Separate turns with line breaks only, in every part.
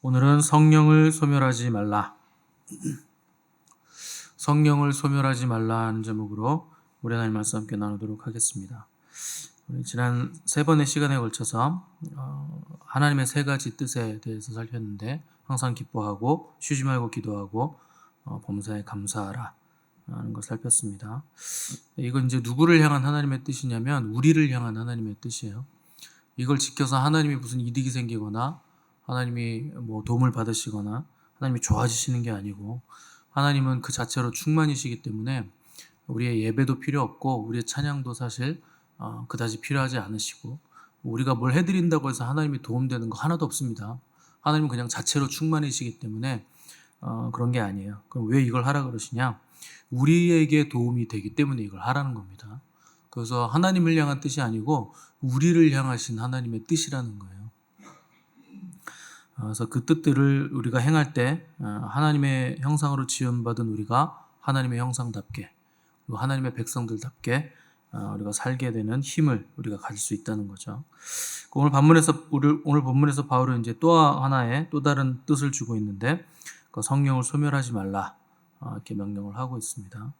오늘은 성령을 소멸하지 말라. 성령을 소멸하지 말라 하는 제목으로 우리 하나님 말씀 함께 나누도록 하겠습니다. 우리 지난 3번의 시간에 걸쳐서 하나님의 3가지 뜻에 대해서 살폈는데, 항상 기뻐하고 쉬지 말고 기도하고 범사에 감사하라 하는 걸 살폈습니다. 이건 이제 누구를 향한 하나님의 뜻이냐면 우리를 향한 하나님의 뜻이에요. 이걸 지켜서 하나님이 무슨 이득이 생기거나 하나님이 도움을 받으시거나 하나님이 좋아지시는 게 아니고, 하나님은 그 자체로 충만이시기 때문에 우리의 예배도 필요 없고 우리의 찬양도 사실 그다지 필요하지 않으시고, 우리가 뭘 해드린다고 해서 하나님이 도움되는 거 하나도 없습니다. 하나님은 그냥 자체로 충만이시기 때문에 그런 게 아니에요. 그럼 왜 이걸 하라 그러시냐? 우리에게 도움이 되기 때문에 이걸 하라는 겁니다. 그래서 하나님을 향한 뜻이 아니고 우리를 향하신 하나님의 뜻이라는 거예요. 그래서 그 뜻들을 우리가 행할 때 하나님의 형상으로 지음받은 우리가 하나님의 형상답게, 그리고 하나님의 백성들답게 우리가 살게 되는 힘을 우리가 가질 수 있다는 거죠. 오늘 본문에서 바울은 이제 또 하나의 또 다른 뜻을 주고 있는데, 그 성령을 소멸하지 말라 이렇게 명령을 하고 있습니다.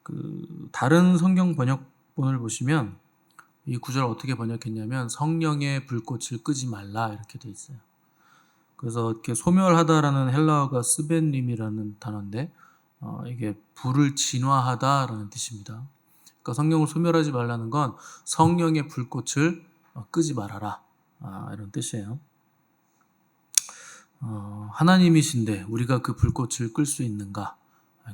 그 다른 성경 번역본을 보시면 이 구절을 어떻게 번역했냐면 성령의 불꽃을 끄지 말라 이렇게 돼 있어요. 그래서 이렇게 소멸하다라는 헬라어가 스벤림이라는 단어인데 이게 불을 진화하다라는 뜻입니다. 그러니까 성령을 소멸하지 말라는 건 성령의 불꽃을 끄지 말아라 이런 뜻이에요. 하나님이신데 우리가 그 불꽃을 끌 수 있는가?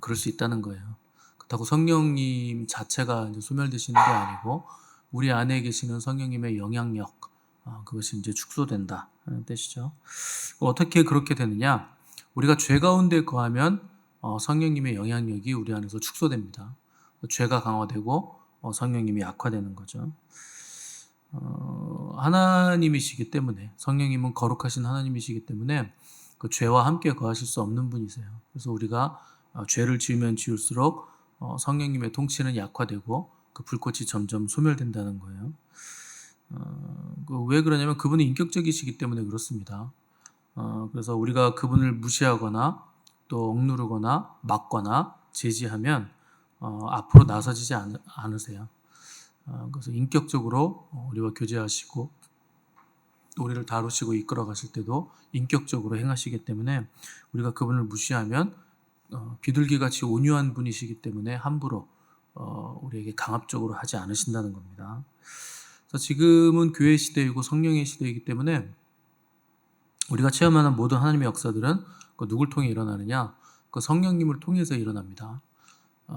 그럴 수 있다는 거예요. 그렇다고 성령님 자체가 이제 소멸되시는 게 아니고 우리 안에 계시는 성령님의 영향력, 그것이 이제 축소된다 하는 뜻이죠. 어떻게 그렇게 되느냐? 우리가 죄 가운데 거하면 성령님의 영향력이 우리 안에서 축소됩니다. 죄가 강화되고 성령님이 약화되는 거죠. 하나님이시기 때문에, 성령님은 거룩하신 하나님이시기 때문에 그 죄와 함께 거하실 수 없는 분이세요. 그래서 우리가 죄를 지으면 지을수록 성령님의 통치는 약화되고 그 불꽃이 점점 소멸된다는 거예요. 왜 그러냐면 그분이 인격적이시기 때문에 그렇습니다. 그래서 우리가 그분을 무시하거나 또 억누르거나 막거나 제지하면 앞으로 나서지지 않으세요. 그래서 인격적으로 우리와 교제하시고 또 우리를 다루시고 이끌어 가실 때도 인격적으로 행하시기 때문에 우리가 그분을 무시하면 비둘기같이 온유한 분이시기 때문에 함부로 우리에게 강압적으로 하지 않으신다는 겁니다. 그래서 지금은 교회 시대이고 성령의 시대이기 때문에 우리가 체험하는 모든 하나님의 역사들은 누굴 통해 일어나느냐? 그 성령님을 통해서 일어납니다.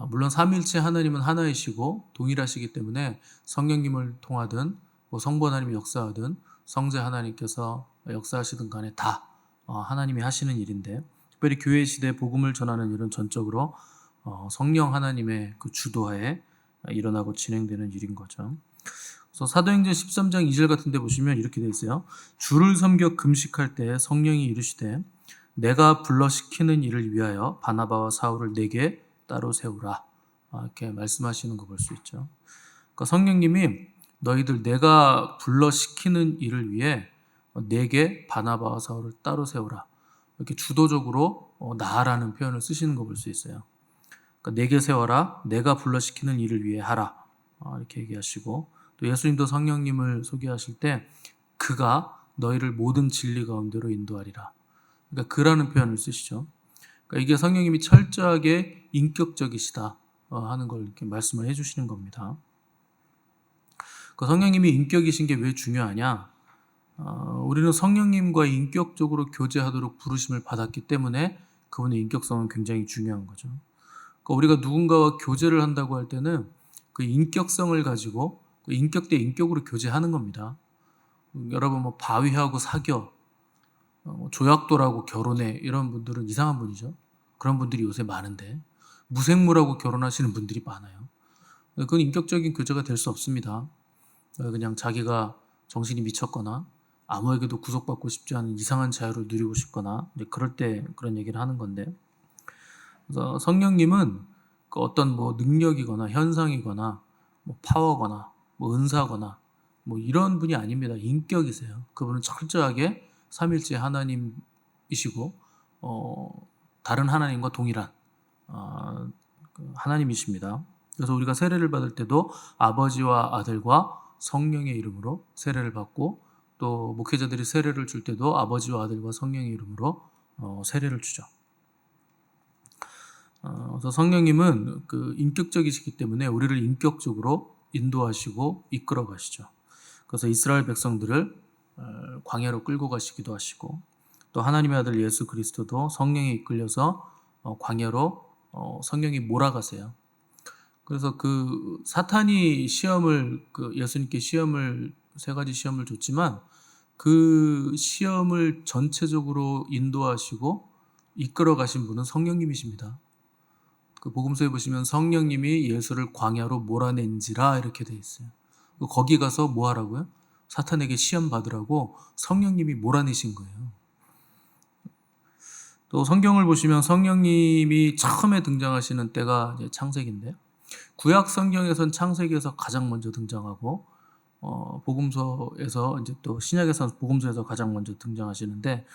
물론 삼위일체 하나님은 하나이시고 동일하시기 때문에 성령님을 통하든 성부 하나님이 역사하든 성자 하나님께서 역사하시든 간에 다 하나님이 하시는 일인데, 특별히 교회 시대 복음을 전하는 일은 전적으로 성령 하나님의 그 주도하에 일어나고 진행되는 일인 거죠. 그래서 사도행전 13장 2절 같은 데 보시면 이렇게 되어 있어요. 주를 섬겨 금식할 때 성령이 이르시되 내가 불러시키는 일을 위하여 바나바와 사울을 내게 따로 세우라, 이렇게 말씀하시는 거 볼 수 있죠. 그러니까 성령님이 너희들 내가 불러시키는 일을 위해 내게 바나바와 사울을 따로 세우라, 이렇게 주도적으로 나라는 표현을 쓰시는 거 볼 수 있어요. 그러니까 내게 세워라, 내가 불러시키는 일을 위해 하라, 이렇게 얘기하시고, 또 예수님도 성령님을 소개하실 때 그가 너희를 모든 진리 가운데로 인도하리라, 그러니까 그라는 표현을 쓰시죠. 그러니까 이게 성령님이 철저하게 인격적이시다 하는 걸 이렇게 말씀을 해주시는 겁니다. 그 성령님이 인격이신 게 왜 중요하냐? 우리는 성령님과 인격적으로 교제하도록 부르심을 받았기 때문에 그분의 인격성은 굉장히 중요한 거죠. 그러니까 우리가 누군가와 교제를 한다고 할 때는 그 인격성을 가지고 그 인격 대 인격으로 교제하는 겁니다. 여러분 바위하고 사겨, 조약돌하고 결혼해, 이런 분들은 이상한 분이죠. 그런 분들이 요새 많은데 무생물하고 결혼하시는 분들이 많아요. 그건 인격적인 교제가 될 수 없습니다. 그냥 자기가 정신이 미쳤거나 아무에게도 구속받고 싶지 않은 이상한 자유를 누리고 싶거나 그럴 때 그런 얘기를 하는 건데, 그래서 성령님은 그 어떤 능력이거나 현상이거나 파워거나 은사거나 이런 분이 아닙니다. 인격이세요. 그분은 철저하게 삼일째 하나님 하나님이시고 다른 하나님과 동일한 그 하나님이십니다. 그래서 우리가 세례를 받을 때도 아버지와 아들과 성령의 이름으로 세례를 받고, 또 목회자들이 세례를 줄 때도 아버지와 아들과 성령의 이름으로 세례를 주죠. 그래서 성령님은 그 인격적이시기 때문에 우리를 인격적으로 인도하시고 이끌어 가시죠. 그래서 이스라엘 백성들을 광야로 끌고 가시기도 하시고, 또 하나님의 아들 예수 그리스도도 성령에 이끌려서 광야로 성령이 몰아가세요. 그래서 그 사탄이 예수님께 세 가지 시험을 줬지만, 그 시험을 전체적으로 인도하시고 이끌어 가신 분은 성령님이십니다. 그 복음서에 보시면 성령님이 예수를 광야로 몰아낸지라 이렇게 돼 있어요. 거기 가서 뭐 하라고요? 사탄에게 시험 받으라고 성령님이 몰아내신 거예요. 또 성경을 보시면 성령님이 처음에 등장하시는 때가 이제 창세기인데, 구약 성경에선 창세기에서 가장 먼저 등장하고, 복음서에서 이제 또 신약에서 복음서에서 가장 먼저 등장하시는데,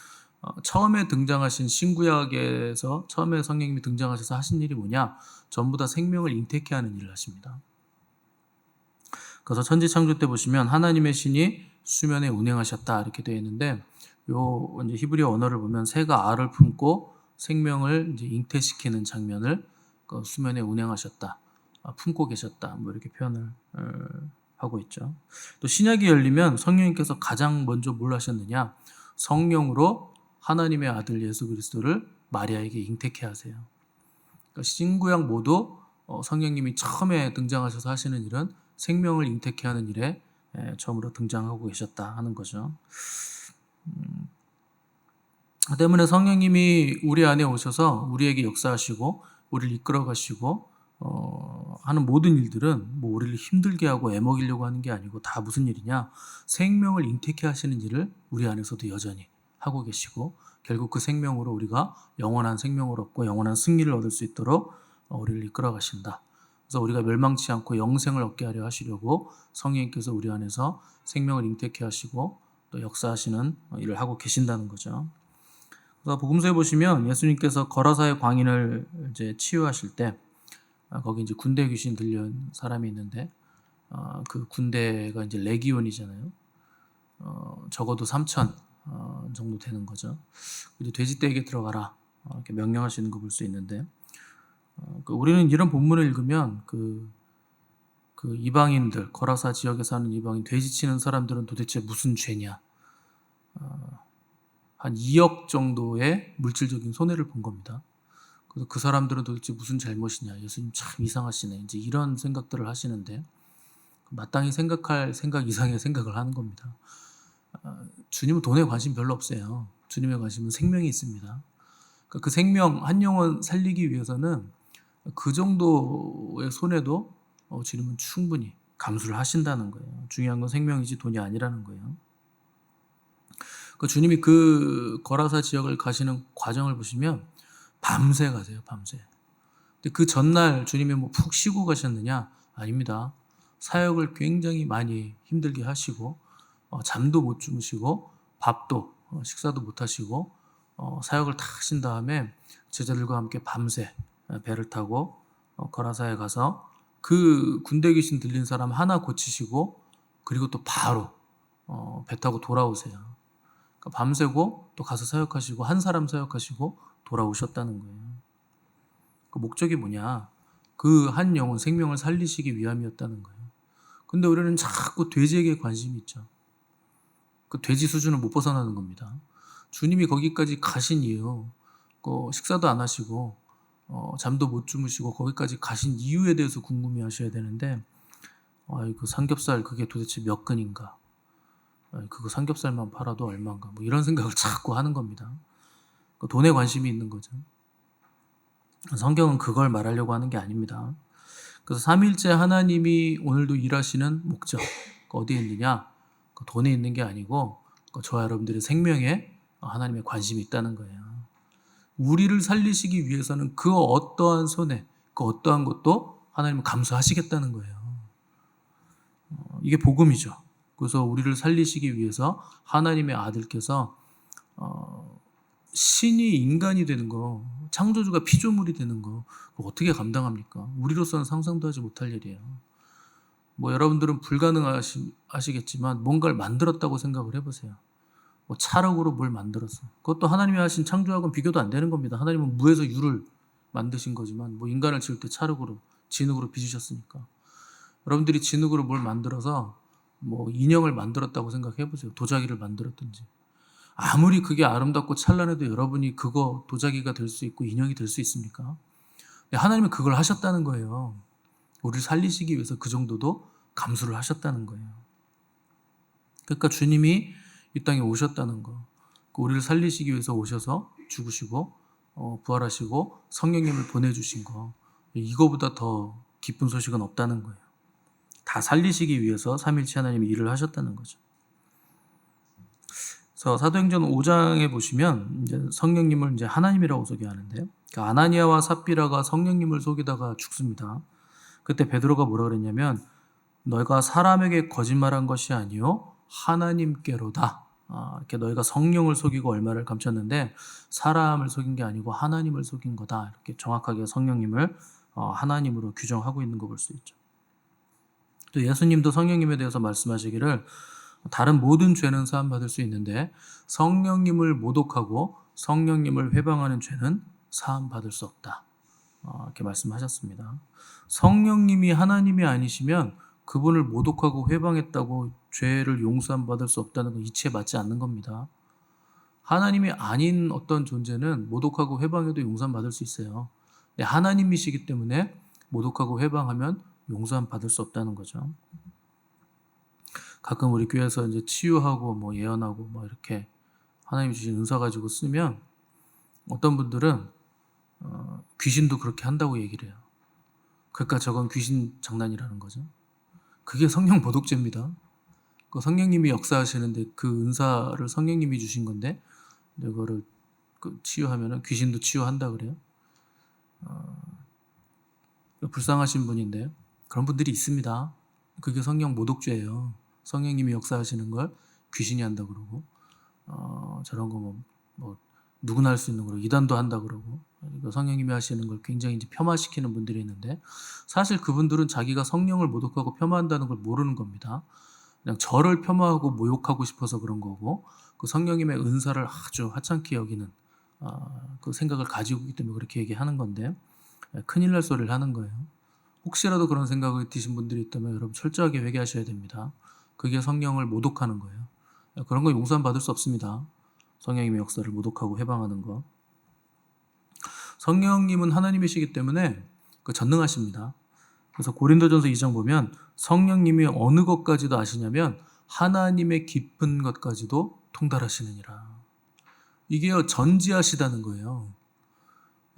처음에 등장하신 신구약에서 처음에 성령님이 등장하셔서 하신 일이 뭐냐? 전부 다 생명을 잉태케 하는 일을 하십니다. 그래서 천지 창조 때 보시면 하나님의 신이 수면에 운행하셨다 이렇게 되어 있는데, 요 이제 히브리어 언어를 보면 새가 알을 품고 생명을 이제 잉태시키는 장면을 그 수면에 운행하셨다, 품고 계셨다, 뭐 이렇게 표현을 하고 있죠. 또 신약이 열리면 성령님께서 가장 먼저 뭘 하셨느냐? 성령으로 하나님의 아들 예수 그리스도를 마리아에게 잉태케 하세요. 그러니까 신구약 모두 성령님이 처음에 등장하셔서 하시는 일은 생명을 잉태케 하는 일에 처음으로 등장하고 계셨다 하는 거죠. 때문에 성령님이 우리 안에 오셔서 우리에게 역사하시고 우리를 이끌어 가시고 하는 모든 일들은 뭐 우리를 힘들게 하고 애먹이려고 하는 게 아니고, 다 무슨 일이냐? 생명을 잉태케 하시는 일을 우리 안에서도 여전히 하고 계시고, 결국 그 생명으로 우리가 영원한 생명을 얻고 영원한 승리를 얻을 수 있도록 우리를 이끌어 가신다. 그래서 우리가 멸망치 않고 영생을 얻게 하려 하시려고 성령님께서 우리 안에서 생명을 잉태케 하시고 또 역사하시는 일을 하고 계신다는 거죠. 그래서 복음서에 보시면 예수님께서 거라사의 광인을 이제 치유하실 때, 거기 이제 군대 귀신 들린 사람이 있는데, 그 군대가 이제 레기온이잖아요. 적어도 3,000 정도 되는 거죠. 이제 돼지떼에게 들어가라 이렇게 명령하시는 거 볼 수 있는데, 우리는 이런 본문을 읽으면 그 이방인들, 거라사 지역에 사는 이방인 돼지치는 사람들은 도대체 무슨 죄냐? 한 2억 정도의 물질적인 손해를 본 겁니다. 그래서 그 사람들은 도대체 무슨 잘못이냐? 예수님 참 이상하시네. 이제 이런 생각들을 하시는데, 마땅히 생각할 생각 이상의 생각을 하는 겁니다. 주님은 돈에 관심 별로 없어요. 주님의 관심은 생명이 있습니다. 그 생명 한 영혼 살리기 위해서는 그 정도의 손해도 주님은 충분히 감수를 하신다는 거예요. 중요한 건 생명이지 돈이 아니라는 거예요. 주님이 그 거라사 지역을 가시는 과정을 보시면 밤새 가세요. 밤새. 근데 그 전날 주님이 뭐 푹 쉬고 가셨느냐? 아닙니다. 사역을 굉장히 많이 힘들게 하시고, 잠도 못 주무시고 밥도 식사도 못 하시고 사역을 다 하신 다음에 제자들과 함께 밤새 배를 타고 거라사에 가서 그 군대 귀신 들린 사람 하나 고치시고, 그리고 또 바로 배 타고 돌아오세요. 그러니까 밤새고 또 가서 사역하시고 한 사람 사역하시고 돌아오셨다는 거예요. 그 목적이 뭐냐? 그 한 영혼 생명을 살리시기 위함이었다는 거예요. 근데 우리는 자꾸 돼지에게 관심이 있죠. 그 돼지 수준을 못 벗어나는 겁니다. 주님이 거기까지 가신 이유, 식사도 안 하시고 잠도 못 주무시고 거기까지 가신 이유에 대해서 궁금해 하셔야 되는데, 그 삼겹살 그게 도대체 몇 근인가? 그거 삼겹살만 팔아도 얼마인가? 뭐 이런 생각을 자꾸 하는 겁니다. 돈에 관심이 있는 거죠. 성경은 그걸 말하려고 하는 게 아닙니다. 그래서 삼위일체 하나님이 오늘도 일하시는 목적 어디에 있느냐? 돈에 있는 게 아니고 저와 여러분들의 생명에 하나님의 관심이 있다는 거예요. 우리를 살리시기 위해서는 그 어떠한 손해, 그 어떠한 것도 하나님은 감수하시겠다는 거예요. 이게 복음이죠. 그래서 우리를 살리시기 위해서 하나님의 아들께서 신이 인간이 되는 거, 창조주가 피조물이 되는 거, 그거 어떻게 감당합니까? 우리로서는 상상도 하지 못할 일이에요. 뭐 여러분들은 불가능하시겠지만 뭔가를 만들었다고 생각을 해보세요. 뭐 찰흙으로 뭘 만들었어. 그것도 하나님이 하신 창조하고는 비교도 안 되는 겁니다. 하나님은 무에서 유를 만드신 거지만 뭐 인간을 지을 때 찰흙으로, 진흙으로 빚으셨으니까. 여러분들이 진흙으로 뭘 만들어서 뭐 인형을 만들었다고 생각해 보세요. 도자기를 만들었든지. 아무리 그게 아름답고 찬란해도 여러분이 그거 도자기가 될 수 있고 인형이 될 수 있습니까? 하나님은 그걸 하셨다는 거예요. 우리를 살리시기 위해서 그 정도도 감수를 하셨다는 거예요. 그러니까 주님이 이 땅에 오셨다는 거, 우리를 살리시기 위해서 오셔서 죽으시고 부활하시고 성령님을 보내주신 거, 이거보다 더 기쁜 소식은 없다는 거예요. 다 살리시기 위해서 삼위일체 하나님이 일을 하셨다는 거죠. 그래서 사도행전 5장에 보시면 이제 성령님을 이제 하나님이라고 소개하는데요. 그러니까 아나니아와 삽비라가 성령님을 속이다가 죽습니다. 그때 베드로가 뭐라 그랬냐면 너희가 사람에게 거짓말한 것이 아니요 하나님께로다. 이렇게 너희가 성령을 속이고 얼마를 감췄는데 사람을 속인 게 아니고 하나님을 속인 거다. 이렇게 정확하게 성령님을 하나님으로 규정하고 있는 거 볼 수 있죠. 또 예수님도 성령님에 대해서 말씀하시기를 다른 모든 죄는 사함받을 수 있는데 성령님을 모독하고 성령님을 회방하는 죄는 사함받을 수 없다. 이렇게 말씀하셨습니다. 성령님이 하나님이 아니시면 그분을 모독하고 회방했다고 죄를 용서함 받을 수 없다는 건 이치에 맞지 않는 겁니다. 하나님이 아닌 어떤 존재는 모독하고 회방해도 용서함 받을 수 있어요. 근데 하나님이시기 때문에 모독하고 회방하면 용서함 받을 수 없다는 거죠. 가끔 우리 교회에서 이제 치유하고 뭐 예언하고 뭐 이렇게 하나님이 주신 은사 가지고 쓰면 어떤 분들은 귀신도 그렇게 한다고 얘기를 해요. 그러니까 저건 귀신 장난이라는 거죠. 그게 성령 모독죄입니다. 그 성령님이 역사하시는데 그 은사를 성령님이 주신 건데 이거를 치유하면은 귀신도 치유한다 그래요. 불쌍하신 분인데 그런 분들이 있습니다. 그게 성령 모독죄예요. 성령님이 역사하시는 걸 귀신이 한다 그러고 저런 거 뭐 누구나 할 수 있는 거로 이단도 한다 그러고 성령님이 하시는 걸 굉장히 이제 폄하시키는 분들이 있는데 사실 그분들은 자기가 성령을 모독하고 폄하한다는 걸 모르는 겁니다. 그냥 저를 폄하하고 모욕하고 싶어서 그런 거고 그 성령님의 은사를 아주 하찮게 여기는 그 생각을 가지고 있기 때문에 그렇게 얘기하는 건데 큰일 날 소리를 하는 거예요. 혹시라도 그런 생각이 드신 분들이 있다면 여러분 철저하게 회개하셔야 됩니다. 그게 성령을 모독하는 거예요. 그런 거 용서함 받을 수 없습니다. 성령님의 역사를 모독하고 해방하는 거. 성령님은 하나님이시기 때문에 전능하십니다. 그래서 고린도전서 2장 보면 성령님이 어느 것까지도 아시냐면 하나님의 깊은 것까지도 통달하시느니라. 이게요 전지하시다는 거예요.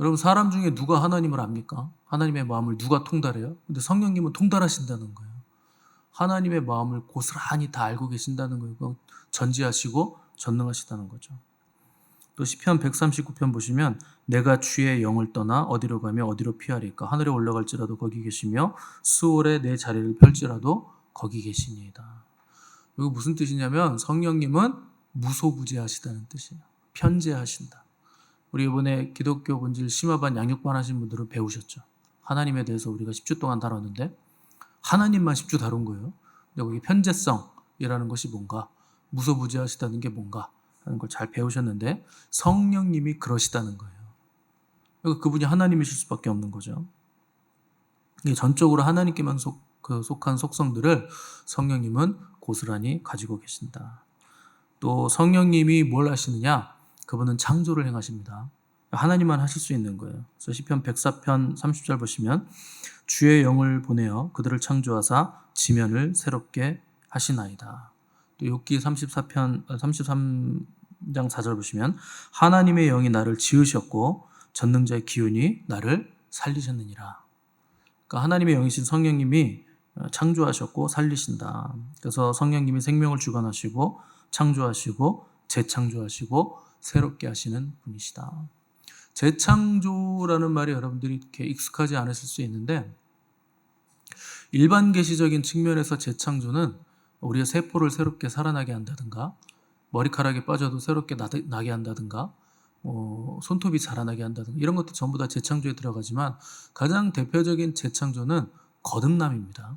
여러분 사람 중에 누가 하나님을 압니까? 하나님의 마음을 누가 통달해요? 근데 성령님은 통달하신다는 거예요. 하나님의 마음을 고스란히 다 알고 계신다는 거예요. 전지하시고 전능하시다는 거죠. 또 시편 139편 보시면 내가 주의 영을 떠나 어디로 가며 어디로 피하리까 하늘에 올라갈지라도 거기 계시며 수월에 내 자리를 펼지라도 거기 계시니이다. 이거 무슨 뜻이냐면 성령님은 무소부재하시다는 뜻이에요. 편재하신다. 우리 이번에 기독교 본질 심화반 양육반 하신 분들은 배우셨죠. 하나님에 대해서 우리가 10주 동안 다뤘는데 하나님만 10주 다룬 거예요. 근데 거기 편재성이라는 것이 뭔가 무소부재하시다는 게 뭔가 하는 걸 잘 배우셨는데 성령님이 그러시다는 거예요. 그러니까 그분이 하나님이실 수밖에 없는 거죠. 전적으로 하나님께만 속한 속성들을 성령님은 고스란히 가지고 계신다. 또 성령님이 뭘 하시느냐? 그분은 창조를 행하십니다. 하나님만 하실 수 있는 거예요. 그래서 시편 104편 30절 보시면 주의 영을 보내어 그들을 창조하사 지면을 새롭게 하시나이다. 또 욥기 33장 4절 보시면 하나님의 영이 나를 지으셨고 전능자의 기운이 나를 살리셨느니라. 그러니까 하나님의 영이신 성령님이 창조하셨고 살리신다. 그래서 성령님이 생명을 주관하시고 창조하시고 재창조하시고 새롭게 하시는 분이시다. 재창조라는 말이 여러분들이 이렇게 익숙하지 않으실 수 있는데 일반 계시적인 측면에서 재창조는 우리의 세포를 새롭게 살아나게 한다든가 머리카락이 빠져도 새롭게 나게 한다든가 손톱이 자라나게 한다든가 이런 것도 전부 다 재창조에 들어가지만 가장 대표적인 재창조는 거듭남입니다.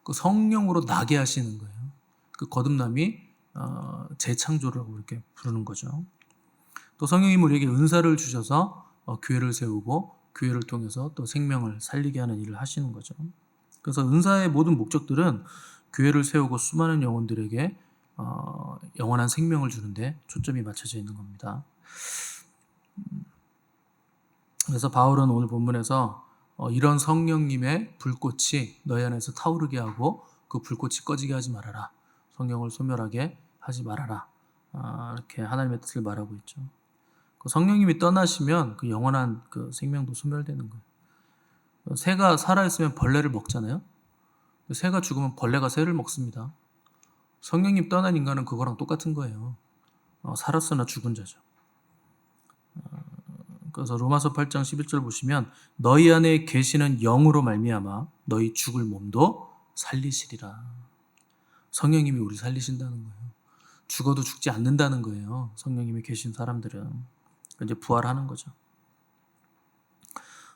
그 성령으로 나게 하시는 거예요. 그 거듭남이 재창조라고 이렇게 부르는 거죠. 또 성령님 우리에게 은사를 주셔서 교회를 세우고 교회를 통해서 또 생명을 살리게 하는 일을 하시는 거죠. 그래서 은사의 모든 목적들은 교회를 세우고 수많은 영혼들에게 영원한 생명을 주는데 초점이 맞춰져 있는 겁니다. 그래서 바울은 오늘 본문에서 이런 성령님의 불꽃이 너희 안에서 타오르게 하고 그 불꽃이 꺼지게 하지 말아라. 성령을 소멸하게 하지 말아라. 이렇게 하나님의 뜻을 말하고 있죠. 그 성령님이 떠나시면 그 영원한 그 생명도 소멸되는 거예요. 새가 살아있으면 벌레를 먹잖아요. 새가 죽으면 벌레가 새를 먹습니다. 성령님 떠난 인간은 그거랑 똑같은 거예요. 살았으나 죽은 자죠. 그래서 로마서 8장 11절 보시면 너희 안에 계시는 영으로 말미암아 너희 죽을 몸도 살리시리라. 성령님이 우리 살리신다는 거예요. 죽어도 죽지 않는다는 거예요. 성령님이 계신 사람들은 이제 부활하는 거죠.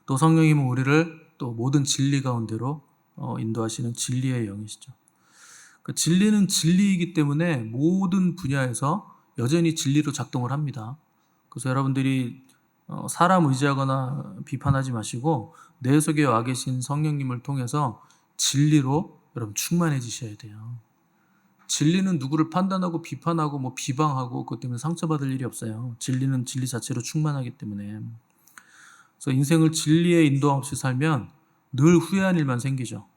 또 성령님은 우리를 또 모든 진리 가운데로 인도하시는 진리의 영이시죠. 그 진리는 진리이기 때문에 모든 분야에서 여전히 진리로 작동을 합니다. 그래서 여러분들이 사람 의지하거나 비판하지 마시고 내 속에 와 계신 성령님을 통해서 진리로 여러분 충만해지셔야 돼요. 진리는 누구를 판단하고 비판하고 비방하고 그것 때문에 상처받을 일이 없어요. 진리는 진리 자체로 충만하기 때문에. 그래서 인생을 진리의 인도함 없이 살면 늘 후회한 일만 생기죠.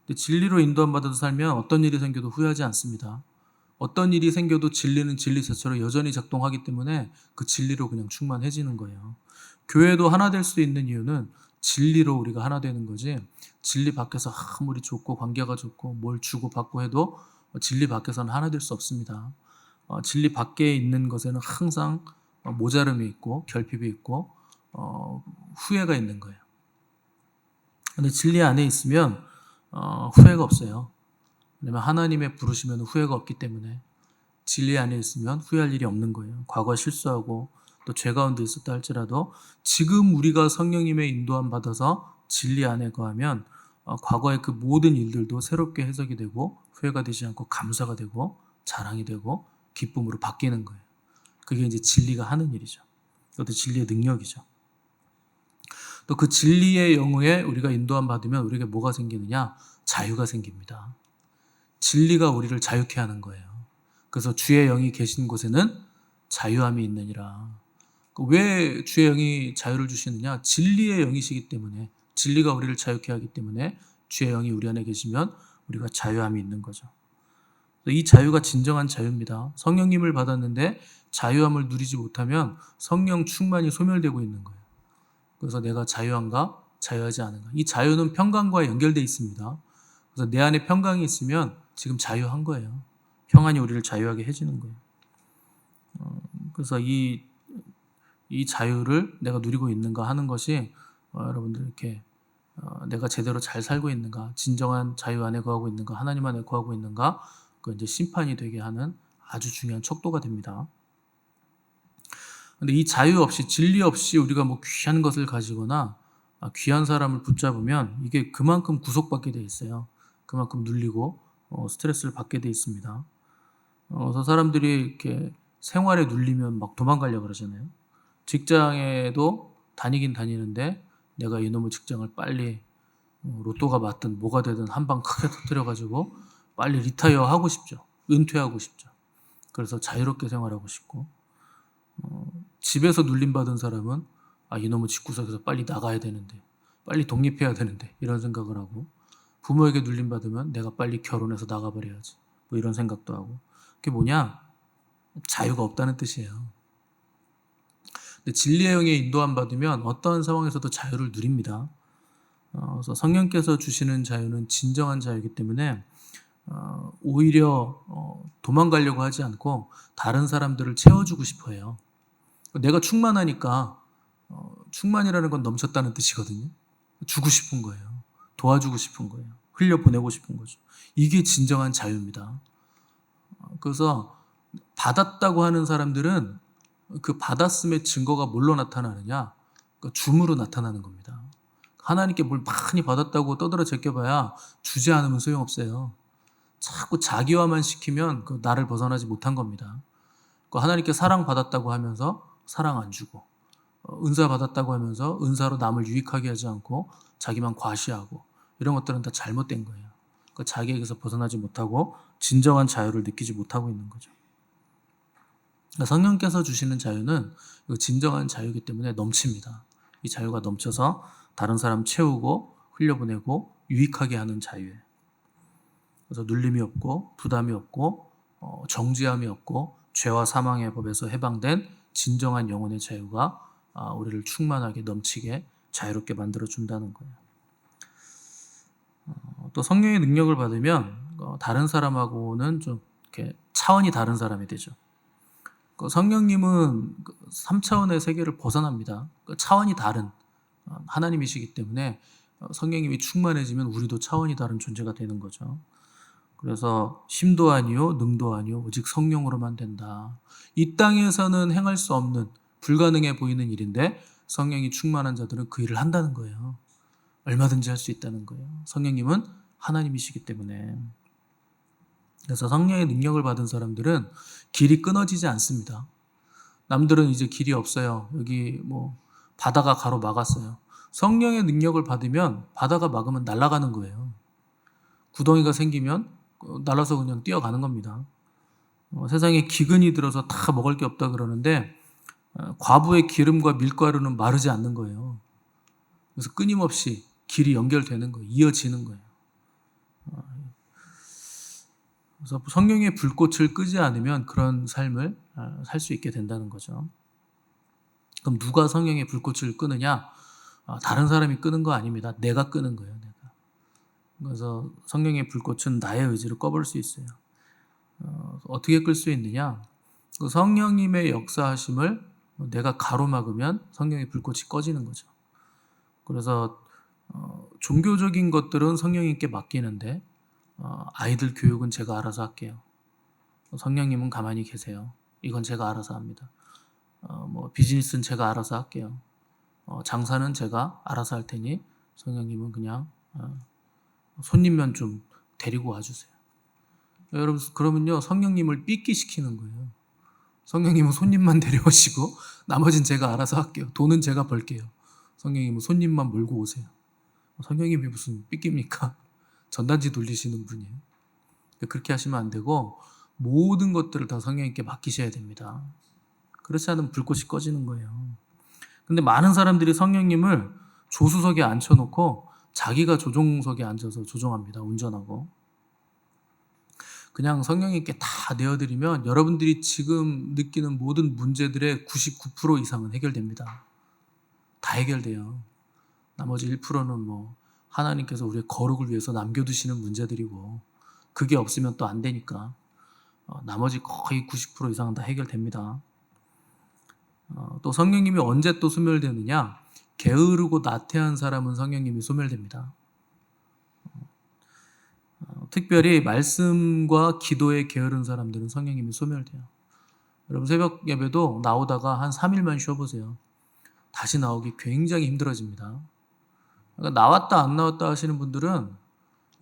근데 진리로 인도함 받아서 살면 어떤 일이 생겨도 후회하지 않습니다. 어떤 일이 생겨도 진리는 진리 자체로 여전히 작동하기 때문에 그 진리로 그냥 충만해지는 거예요. 교회도 하나 될 수 있는 이유는 진리로 우리가 하나 되는 거지 진리 밖에서 아무리 좋고 관계가 좋고 뭘 주고 받고 해도 진리 밖에서는 하나 될 수 없습니다. 진리 밖에 있는 것에는 항상 모자름이 있고 결핍이 있고 후회가 있는 거예요. 근데 진리 안에 있으면 후회가 없어요. 왜냐면 하나님의 부르시면 후회가 없기 때문에 진리 안에 있으면 후회할 일이 없는 거예요. 과거에 실수하고 또 죄 가운데 있었다 할지라도 지금 우리가 성령님의 인도함 받아서 진리 안에 거하면 과거의 그 모든 일들도 새롭게 해석이 되고 후회가 되지 않고 감사가 되고 자랑이 되고 기쁨으로 바뀌는 거예요. 그게 이제 진리가 하는 일이죠. 그것도 진리의 능력이죠. 또 그 진리의 영에 우리가 인도함 받으면 우리에게 뭐가 생기느냐? 자유가 생깁니다. 진리가 우리를 자유케 하는 거예요. 그래서 주의 영이 계신 곳에는 자유함이 있느니라. 왜 주의 영이 자유를 주시느냐? 진리의 영이시기 때문에, 진리가 우리를 자유케 하기 때문에 주의 영이 우리 안에 계시면 우리가 자유함이 있는 거죠. 이 자유가 진정한 자유입니다. 성령님을 받았는데 자유함을 누리지 못하면 성령 충만이 소멸되고 있는 거예요. 그래서 내가 자유한가? 자유하지 않은가? 이 자유는 평강과 연결되어 있습니다. 그래서 내 안에 평강이 있으면 지금 자유한 거예요. 평안이 우리를 자유하게 해주는 거예요. 그래서 이 자유를 내가 누리고 있는가 하는 것이 여러분들 이렇게 내가 제대로 잘 살고 있는가, 진정한 자유 안에 거하고 있는가, 하나님 안에 거하고 있는가, 그 이제 심판이 되게 하는 아주 중요한 척도가 됩니다. 근데 이 자유 없이, 진리 없이 우리가 귀한 것을 가지거나 귀한 사람을 붙잡으면 이게 그만큼 구속받게 돼 있어요. 그만큼 눌리고 스트레스를 받게 돼 있습니다. 그래서 사람들이 이렇게 생활에 눌리면 막 도망가려고 그러잖아요. 직장에도 다니긴 다니는데 내가 이놈의 직장을 빨리 로또가 맞든 뭐가 되든 한 방 크게 터뜨려가지고 빨리 리타이어 하고 싶죠. 은퇴하고 싶죠. 그래서 자유롭게 생활하고 싶고 집에서 눌림받은 사람은 이놈의 집구석에서 빨리 나가야 되는데 빨리 독립해야 되는데 이런 생각을 하고 부모에게 눌림받으면 내가 빨리 결혼해서 나가버려야지 이런 생각도 하고 그게 뭐냐? 자유가 없다는 뜻이에요. 근데 진리의 영에 인도함 받으면 어떠한 상황에서도 자유를 누립니다. 그래서 성령께서 주시는 자유는 진정한 자유이기 때문에 오히려 도망가려고 하지 않고 다른 사람들을 채워주고 싶어 해요. 내가 충만하니까 충만이라는 건 넘쳤다는 뜻이거든요. 주고 싶은 거예요. 도와주고 싶은 거예요. 흘려보내고 싶은 거죠. 이게 진정한 자유입니다. 그래서 받았다고 하는 사람들은 그 받았음의 증거가 뭘로 나타나느냐? 그러니까 줌으로 나타나는 겁니다. 하나님께 뭘 많이 받았다고 떠들어 제껴봐야 주지 않으면 소용없어요. 자꾸 자기화만 시키면 그 나를 벗어나지 못한 겁니다. 그 하나님께 사랑 받았다고 하면서 사랑 안 주고, 은사 받았다고 하면서 은사로 남을 유익하게 하지 않고 자기만 과시하고, 이런 것들은 다 잘못된 거예요. 그 자기에게서 벗어나지 못하고 진정한 자유를 느끼지 못하고 있는 거죠. 그러니까 성령께서 주시는 자유는 진정한 자유이기 때문에 넘칩니다. 이 자유가 넘쳐서 다른 사람 채우고 흘려보내고 유익하게 하는 자유예요. 그래서 눌림이 없고 부담이 없고 정죄함이 없고 죄와 사망의 법에서 해방된 진정한 영혼의 자유가 우리를 충만하게 넘치게 자유롭게 만들어 준다는 거예요. 또 성령의 능력을 받으면 다른 사람하고는 좀 이렇게 차원이 다른 사람이 되죠. 성령님은 3차원의 세계를 벗어납니다. 차원이 다른 하나님이시기 때문에 성령님이 충만해지면 우리도 차원이 다른 존재가 되는 거죠. 그래서 힘도 아니요 능도 아니요 오직 성령으로만 된다. 이 땅에서는 행할 수 없는 불가능해 보이는 일인데 성령이 충만한 자들은 그 일을 한다는 거예요. 얼마든지 할 수 있다는 거예요. 성령님은 하나님이시기 때문에. 그래서 성령의 능력을 받은 사람들은 길이 끊어지지 않습니다. 남들은 이제 길이 없어요. 여기 뭐 바다가 가로막았어요. 성령의 능력을 받으면 바다가 막으면 날아가는 거예요. 구덩이가 생기면 날아서 그냥 뛰어가는 겁니다. 세상에 기근이 들어서 다 먹을 게 없다 그러는데 과부의 기름과 밀가루는 마르지 않는 거예요. 그래서 끊임없이 길이 연결되는 거예요. 이어지는 거예요. 그래서 성령의 불꽃을 끄지 않으면 그런 삶을 살 수 있게 된다는 거죠. 그럼 누가 성령의 불꽃을 끄느냐? 다른 사람이 끄는 거 아닙니다. 내가 끄는 거예요. 내가. 그래서 성령의 불꽃은 나의 의지를 꺼볼 수 있어요. 어떻게 끌 수 있느냐? 그 성령님의 역사하심을 내가 가로막으면 성령의 불꽃이 꺼지는 거죠. 그래서 종교적인 것들은 성령님께 맡기는데 아이들 교육은 제가 알아서 할게요. 성령님은 가만히 계세요. 이건 제가 알아서 합니다. 뭐 비즈니스는 제가 알아서 할게요. 장사는 제가 알아서 할 테니 성령님은 그냥 손님만 좀 데리고 와주세요. 여러분 그러면요 성령님을 삐끼시키는 거예요. 성령님은 손님만 데려오시고 나머지는 제가 알아서 할게요. 돈은 제가 벌게요. 성령님은 손님만 몰고 오세요. 성령님이 무슨 삐끼입니까? 전단지 돌리시는 분이에요. 그렇게 하시면 안 되고 모든 것들을 다 성령님께 맡기셔야 됩니다. 그렇지 않으면 불꽃이 꺼지는 거예요. 근데 많은 사람들이 성령님을 조수석에 앉혀놓고 자기가 조종석에 앉아서 조종합니다. 운전하고. 그냥 성령님께 다 내어드리면 여러분들이 지금 느끼는 모든 문제들의 99% 이상은 해결됩니다. 다 해결돼요. 나머지 1%는 뭐 하나님께서 우리의 거룩을 위해서 남겨두시는 문제들이고 그게 없으면 또 안 되니까 나머지 거의 90% 이상은 다 해결됩니다. 또 성령님이 언제 또 소멸되느냐? 게으르고 나태한 사람은 성령님이 소멸됩니다. 특별히 말씀과 기도에 게으른 사람들은 성령님이 소멸돼요. 여러분 새벽 예배도 나오다가 한 3일만 쉬어보세요. 다시 나오기 굉장히 힘들어집니다. 그러니까 나왔다 안 나왔다 하시는 분들은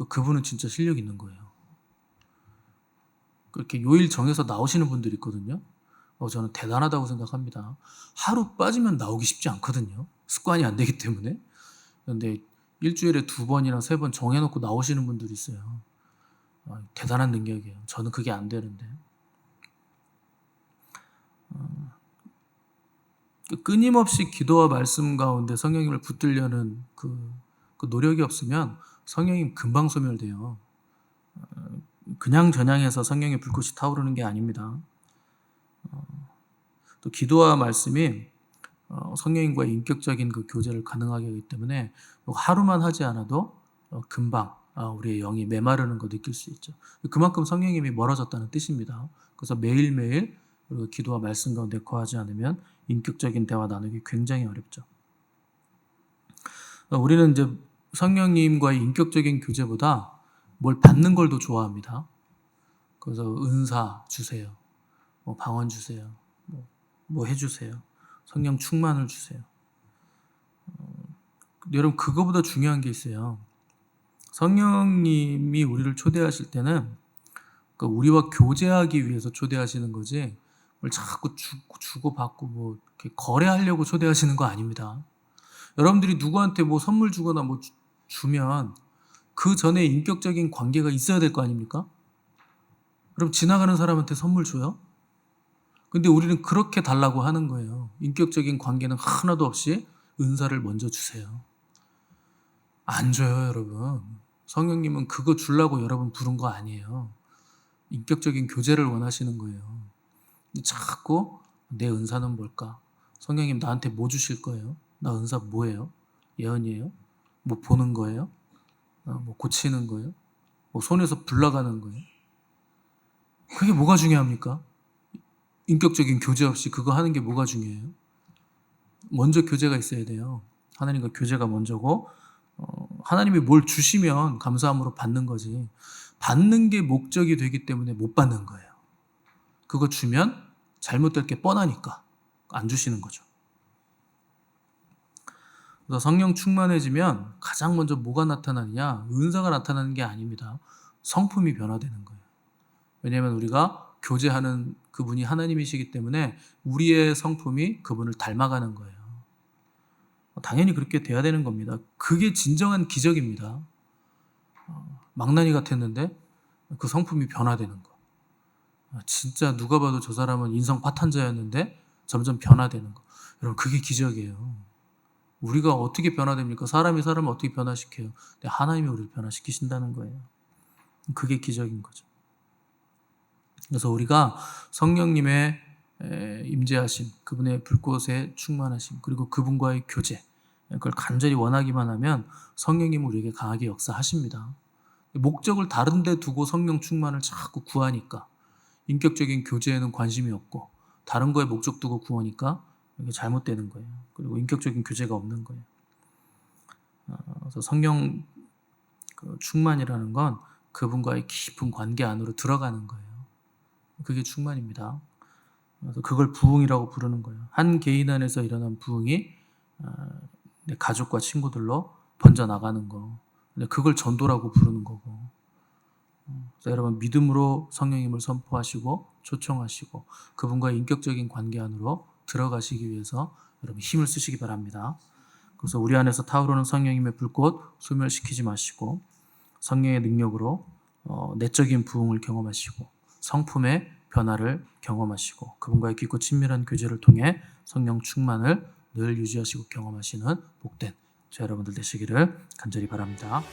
그분은 진짜 실력 있는 거예요. 그렇게 요일 정해서 나오시는 분들이 있거든요. 저는 대단하다고 생각합니다. 하루 빠지면 나오기 쉽지 않거든요. 습관이 안 되기 때문에. 그런데 일주일에 2번이나 3번 정해놓고 나오시는 분들이 있어요. 대단한 능력이에요. 저는 그게 안 되는데. 끊임없이 기도와 말씀 가운데 성령님을 붙들려는 그 노력이 없으면 성령님 금방 소멸돼요. 그냥 전향해서 성령의 불꽃이 타오르는 게 아닙니다. 또 기도와 말씀이 성령님과의 인격적인 그 교제를 가능하게 하기 때문에 하루만 하지 않아도 금방 우리의 영이 메마르는 거 느낄 수 있죠. 그만큼 성령님이 멀어졌다는 뜻입니다. 그래서 매일매일 우리가 기도와 말씀 가운데 거하지 않으면 인격적인 대화 나누기 굉장히 어렵죠. 우리는 이제 성령님과의 인격적인 교제보다 뭘 받는 걸 더 좋아합니다. 그래서 은사 주세요. 방언 주세요. 뭐 해주세요. 성령 충만을 주세요. 여러분 그거보다 중요한 게 있어요. 성령님이 우리를 초대하실 때는 그러니까 우리와 교제하기 위해서 초대하시는 거지 뭘 자꾸 주고받고 뭐 이렇게 거래하려고 초대하시는 거 아닙니다. 여러분들이 누구한테 뭐 선물 주거나 뭐 주면 그 전에 인격적인 관계가 있어야 될 거 아닙니까? 그럼 지나가는 사람한테 선물 줘요? 근데 우리는 그렇게 달라고 하는 거예요. 인격적인 관계는 하나도 없이 은사를 먼저 주세요. 안 줘요, 여러분. 성령님은 그거 주려고 여러분 부른 거 아니에요. 인격적인 교제를 원하시는 거예요. 자꾸 내 은사는 뭘까? 성령님 나한테 뭐 주실 거예요? 나 은사 뭐예요? 예언이에요? 뭐 보는 거예요? 뭐 고치는 거예요? 뭐 손에서 불 나가는 거예요? 그게 뭐가 중요합니까? 인격적인 교제 없이 그거 하는 게 뭐가 중요해요? 먼저 교제가 있어야 돼요. 하나님과 교제가 먼저고 하나님이 뭘 주시면 감사함으로 받는 거지. 받는 게 목적이 되기 때문에 못 받는 거예요. 그거 주면 잘못될 게 뻔하니까 안 주시는 거죠. 그래서 성령 충만해지면 가장 먼저 뭐가 나타나느냐? 은사가 나타나는 게 아닙니다. 성품이 변화되는 거예요. 왜냐하면 우리가 교제하는 그분이 하나님이시기 때문에 우리의 성품이 그분을 닮아가는 거예요. 당연히 그렇게 돼야 되는 겁니다. 그게 진정한 기적입니다. 망나니 같았는데 그 성품이 변화되는 거. 진짜 누가 봐도 저 사람은 인성 파탄자였는데 점점 변화되는 거. 여러분 그게 기적이에요. 우리가 어떻게 변화됩니까? 사람이 사람을 어떻게 변화시켜요? 근데 하나님이 우리를 변화시키신다는 거예요. 그게 기적인 거죠. 그래서 우리가 성령님의 임재하심, 그분의 불꽃에 충만하심, 그리고 그분과의 교제, 그걸 간절히 원하기만 하면 성령님은 우리에게 강하게 역사하십니다. 목적을 다른 데 두고 성령 충만을 자꾸 구하니까 인격적인 교제에는 관심이 없고 다른 거에 목적 두고 구하니까 이게 잘못되는 거예요. 그리고 인격적인 교제가 없는 거예요. 그래서 성령 충만이라는 건 그분과의 깊은 관계 안으로 들어가는 거예요. 그게 충만입니다. 그래서 그걸 부흥이라고 부르는 거예요. 한 개인 안에서 일어난 부흥이 내 가족과 친구들로 번져나가는 거. 근데 그걸 전도라고 부르는 거고. 그래서 여러분 믿음으로 성령님을 선포하시고 초청하시고 그분과의 인격적인 관계 안으로 들어가시기 위해서 여러분 힘을 쓰시기 바랍니다. 그래서 우리 안에서 타오르는 성령님의 불꽃 소멸시키지 마시고 성령의 능력으로 내적인 부흥을 경험하시고 성품의 변화를 경험하시고 그분과의 깊고 친밀한 교제를 통해 성령 충만을 늘 유지하시고 경험하시는 복된 저 여러분들 되시기를 간절히 바랍니다.